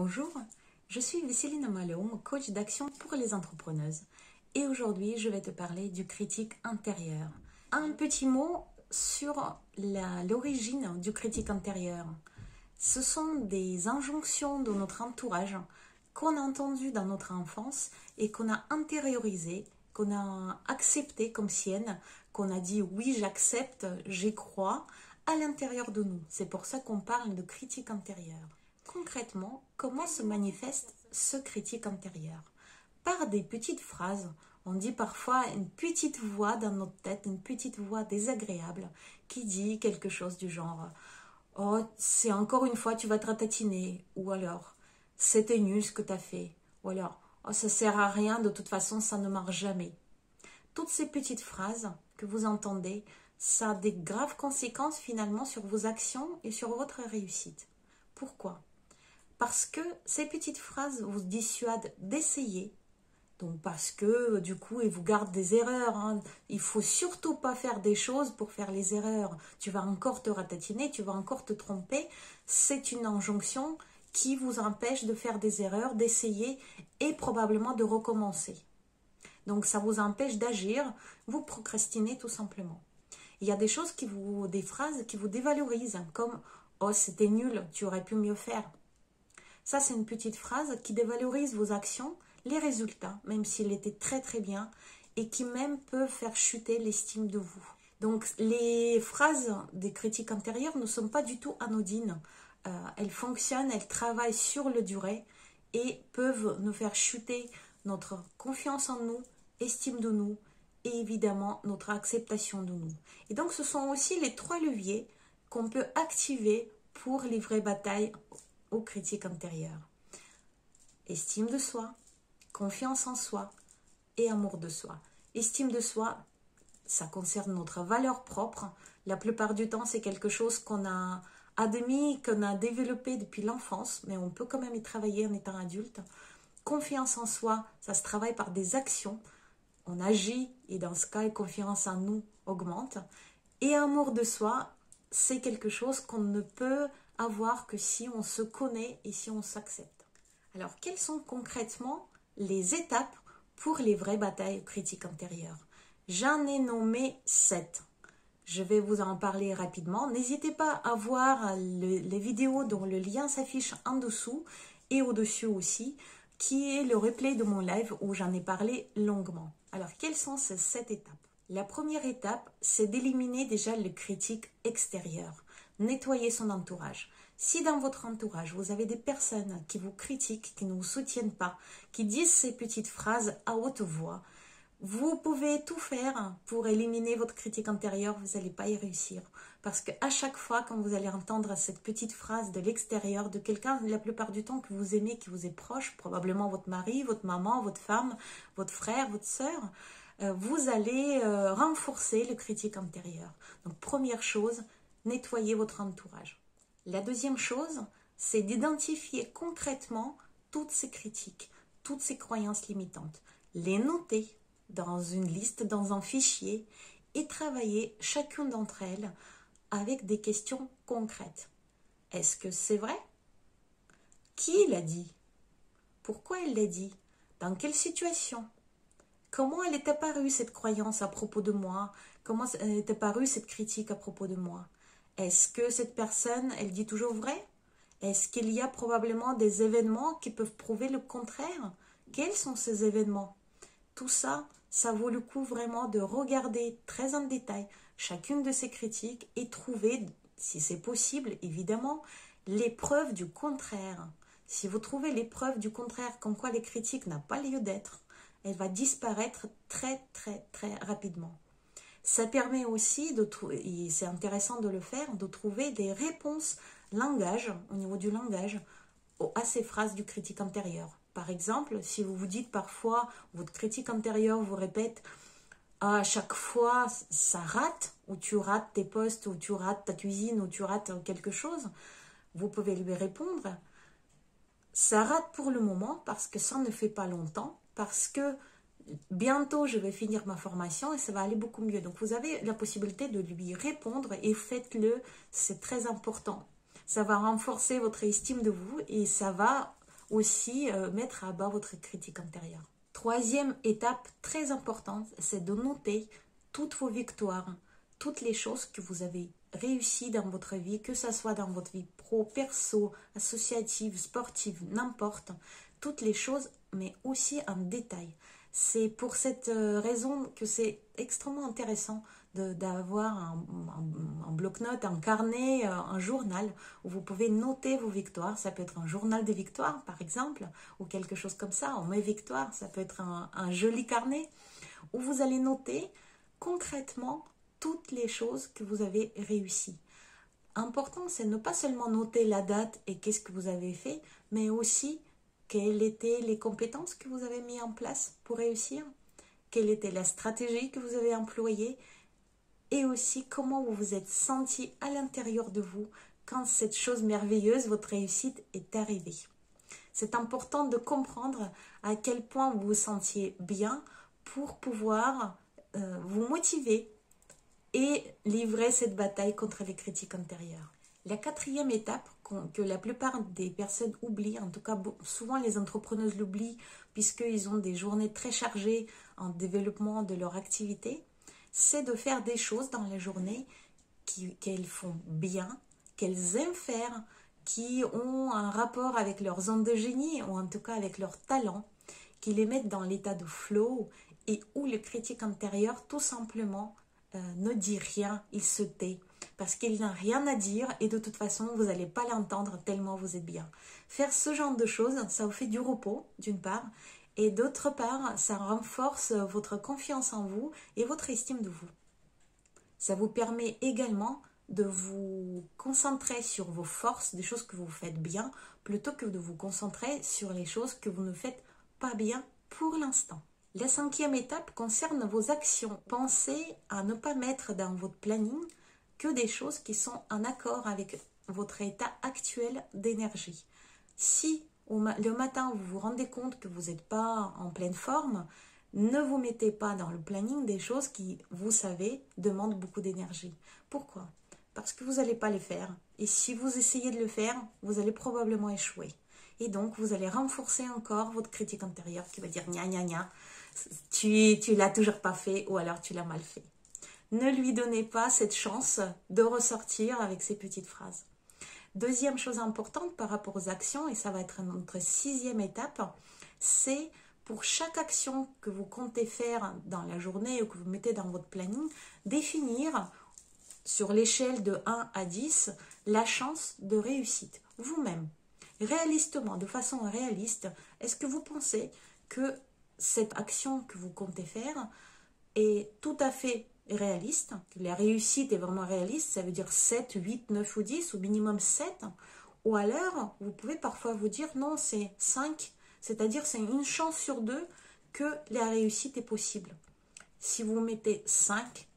Bonjour, je suis Céline Malhomme, coach d'action pour les entrepreneuses. Et aujourd'hui, je vais te parler du critique intérieur. Un petit mot sur l'origine du critique intérieur. Ce sont des injonctions de notre entourage qu'on a entendues dans notre enfance et qu'on a intériorisées, qu'on a acceptées comme siennes, qu'on a dit oui, j'accepte, j'y crois, à l'intérieur de nous. C'est pour ça qu'on parle de critique intérieure. Concrètement, comment se manifeste ce critique intérieur? Par des petites phrases. On dit parfois une petite voix dans notre tête, une petite voix désagréable qui dit quelque chose du genre « Oh, c'est encore une fois, tu vas te ratatiner » ou alors « C'était nul ce que tu as fait » ou alors « Oh, ça sert à rien, de toute façon, ça ne marche jamais ». Toutes ces petites phrases que vous entendez, ça a des graves conséquences finalement sur vos actions et sur votre réussite. Pourquoi? Parce que ces petites phrases vous dissuadent d'essayer. Donc parce que du coup, ils vous gardent des erreurs. Il ne faut surtout pas faire des choses pour faire les erreurs. Tu vas encore te ratatiner, tu vas encore te tromper. C'est une injonction qui vous empêche de faire des erreurs, d'essayer et probablement de recommencer. Donc ça vous empêche d'agir, vous procrastinez tout simplement. Il y a des choses des phrases qui vous dévalorisent, comme « Oh, c'était nul, tu aurais pu mieux faire ». Ça, c'est une petite phrase qui dévalorise vos actions, les résultats, même s'ils étaient très très bien, et qui même peuvent faire chuter l'estime de vous. Donc, les phrases des critiques intérieures ne sont pas du tout anodines. Elles fonctionnent, elles travaillent sur le durée et peuvent nous faire chuter notre confiance en nous, estime de nous et évidemment notre acceptation de nous. Et donc, ce sont aussi les 3 leviers qu'on peut activer pour les vraies batailles aux critiques intérieures. Estime de soi, confiance en soi et amour de soi. Estime de soi, ça concerne notre valeur propre. La plupart du temps, c'est quelque chose qu'on a admis, qu'on a développé depuis l'enfance, mais on peut quand même y travailler en étant adulte. Confiance en soi, ça se travaille par des actions. On agit et dans ce cas, la confiance en nous augmente. Et amour de soi, c'est quelque chose qu'on ne peut avoir que si on se connaît et si on s'accepte. Alors, quelles sont concrètement les étapes pour les vraies batailles critiques intérieures? J'en ai nommé 7. Je vais vous en parler rapidement. N'hésitez pas à voir les vidéos dont le lien s'affiche en dessous et au-dessus aussi, qui est le replay de mon live où j'en ai parlé longuement. Alors, quelles sont ces 7 étapes? La première étape, c'est d'éliminer déjà le critique extérieur. Nettoyer son entourage. Si dans votre entourage, vous avez des personnes qui vous critiquent, qui ne vous soutiennent pas, qui disent ces petites phrases à haute voix, vous pouvez tout faire pour éliminer votre critique intérieure, vous n'allez pas y réussir. Parce qu'à chaque fois, quand vous allez entendre cette petite phrase de l'extérieur, de quelqu'un, la plupart du temps que vous aimez, qui vous est proche, probablement votre mari, votre maman, votre femme, votre frère, votre sœur, vous allez renforcer le critique intérieur. Donc première chose, nettoyez votre entourage. La deuxième chose, c'est d'identifier concrètement toutes ces critiques, toutes ces croyances limitantes. Les noter dans une liste, dans un fichier et travailler chacune d'entre elles avec des questions concrètes. Est-ce que c'est vrai? Qui l'a dit? Pourquoi elle l'a dit? Dans quelle situation? Comment elle est apparue cette croyance à propos de moi? Comment est apparue cette critique à propos de moi? Est-ce que cette personne, elle dit toujours vrai? Est-ce qu'il y a probablement des événements qui peuvent prouver le contraire? Quels sont ces événements? Tout ça, ça vaut le coup vraiment de regarder très en détail chacune de ces critiques et trouver, si c'est possible, évidemment, les preuves du contraire. Si vous trouvez les preuves du contraire, comme quoi les critiques n'ont pas lieu d'être, elle va disparaître très très très rapidement. Ça permet aussi, et c'est intéressant de le faire, de trouver des réponses langage, au niveau du langage, à ces phrases du critique intérieur. Par exemple, si vous vous dites parfois, votre critique intérieure vous répète à chaque fois ça rate, ou tu rates tes postes, ou tu rates ta cuisine, ou tu rates quelque chose, vous pouvez lui répondre, ça rate pour le moment parce que ça ne fait pas longtemps, parce que bientôt je vais finir ma formation et ça va aller beaucoup mieux. Donc vous avez la possibilité de lui répondre et faites-le, c'est très important. Ça va renforcer votre estime de vous et ça va aussi mettre à bas votre critique intérieure. Troisième étape très importante, c'est de noter toutes vos victoires, toutes les choses que vous avez réussies dans votre vie, que ce soit dans votre vie pro, perso, associative, sportive, n'importe, toutes les choses, mais aussi en détail. C'est pour cette raison que c'est extrêmement intéressant d'avoir un bloc-notes, un carnet, un journal où vous pouvez noter vos victoires. Ça peut être un journal des victoires, par exemple, ou quelque chose comme ça. En mes victoires, ça peut être un joli carnet où vous allez noter concrètement toutes les choses que vous avez réussies. Important, c'est ne pas seulement noter la date et qu'est-ce que vous avez fait, mais aussi quelles étaient les compétences que vous avez mis en place pour réussir, quelle était la stratégie que vous avez employée, et aussi comment vous vous êtes senti à l'intérieur de vous quand cette chose merveilleuse, votre réussite, est arrivée. C'est important de comprendre à quel point vous vous sentiez bien pour pouvoir vous motiver et livrer cette bataille contre les critiques intérieures. La quatrième étape que la plupart des personnes oublient, en tout cas souvent les entrepreneuses l'oublient puisqu'ils ont des journées très chargées en développement de leur activité, c'est de faire des choses dans la journée qu'elles font bien, qu'elles aiment faire, qui ont un rapport avec leurs ondes de génie ou en tout cas avec leur talent, qui les mettent dans l'état de flow et où le critique intérieur tout simplement ne dit rien, il se tait parce qu'il n'a rien à dire et de toute façon vous n'allez pas l'entendre tellement vous êtes bien. Faire ce genre de choses, ça vous fait du repos d'une part et d'autre part ça renforce votre confiance en vous et votre estime de vous. Ça vous permet également de vous concentrer sur vos forces, des choses que vous faites bien, plutôt que de vous concentrer sur les choses que vous ne faites pas bien pour l'instant. La cinquième étape concerne vos actions. Pensez à ne pas mettre dans votre planning que des choses qui sont en accord avec votre état actuel d'énergie. Si le matin vous vous rendez compte que vous n'êtes pas en pleine forme, ne vous mettez pas dans le planning des choses qui, vous savez, demandent beaucoup d'énergie. Pourquoi ? Parce que vous n'allez pas les faire. Et si vous essayez de le faire, vous allez probablement échouer. Et donc, vous allez renforcer encore votre critique intérieure qui va dire « gna gna gna ». Tu l'as toujours pas fait ou alors tu l'as mal fait. Ne lui donnez pas cette chance de ressortir avec ces petites phrases. Deuxième chose importante par rapport aux actions, et ça va être notre sixième étape, c'est pour chaque action que vous comptez faire dans la journée ou que vous mettez dans votre planning, définir sur l'échelle de 1 à 10 la chance de réussite. Vous-même, réalistement, de façon réaliste, est-ce que vous pensez que cette action que vous comptez faire est tout à fait réaliste, que la réussite est vraiment réaliste, ça veut dire 7, 8, 9 ou 10, au minimum 7, ou alors vous pouvez parfois vous dire non, c'est 5, c'est-à-dire c'est une chance sur 2 que la réussite est possible. Si vous mettez 5,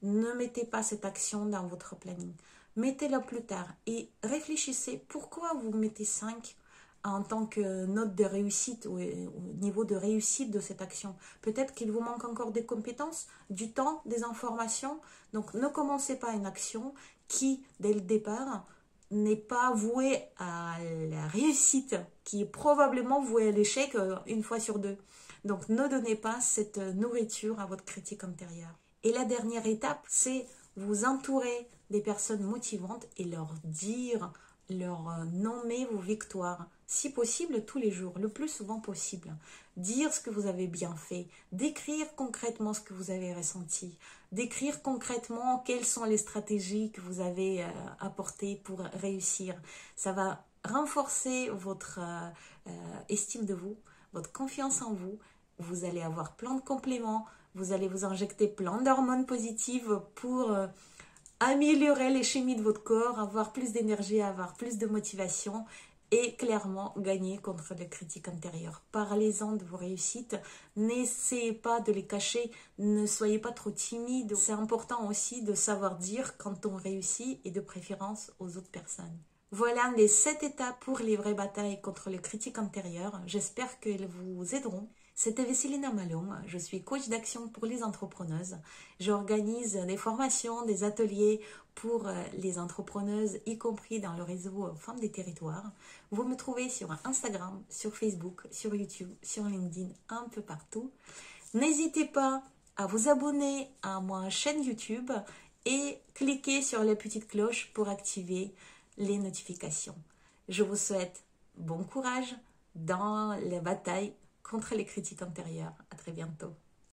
ne mettez pas cette action dans votre planning, mettez-la plus tard et réfléchissez pourquoi vous mettez 5 en tant que note de réussite ou au niveau de réussite de cette action. Peut-être qu'il vous manque encore des compétences, du temps, des informations. Donc ne commencez pas une action qui, dès le départ, n'est pas vouée à la réussite, qui est probablement vouée à l'échec une fois sur 2. Donc ne donnez pas cette nourriture à votre critique intérieure. Et la dernière étape, c'est vous entourer des personnes motivantes et leur dire, leur nommer vos victoires, si possible tous les jours, le plus souvent possible. Dire ce que vous avez bien fait, décrire concrètement ce que vous avez ressenti, décrire concrètement quelles sont les stratégies que vous avez apportées pour réussir. Ça va renforcer votre estime de vous, votre confiance en vous. Vous allez avoir plein de compléments, vous allez vous injecter plein d'hormones positives pour améliorer les chimies de votre corps, avoir plus d'énergie, avoir plus de motivation et clairement gagner contre les critiques intérieures. Parlez-en de vos réussites, n'essayez pas de les cacher, ne soyez pas trop timide. C'est important aussi de savoir dire quand on réussit et de préférence aux autres personnes. Voilà les 7 étapes pour les vraies batailles contre les critiques intérieures. J'espère qu'elles vous aideront. C'était Vesselina Malum, je suis coach d'action pour les entrepreneuses. J'organise des formations, des ateliers pour les entrepreneuses, y compris dans le réseau Femmes des Territoires. Vous me trouvez sur Instagram, sur Facebook, sur YouTube, sur LinkedIn, un peu partout. N'hésitez pas à vous abonner à ma chaîne YouTube et cliquez sur la petite cloche pour activer les notifications. Je vous souhaite bon courage dans la bataille contre les critiques intérieures. À très bientôt.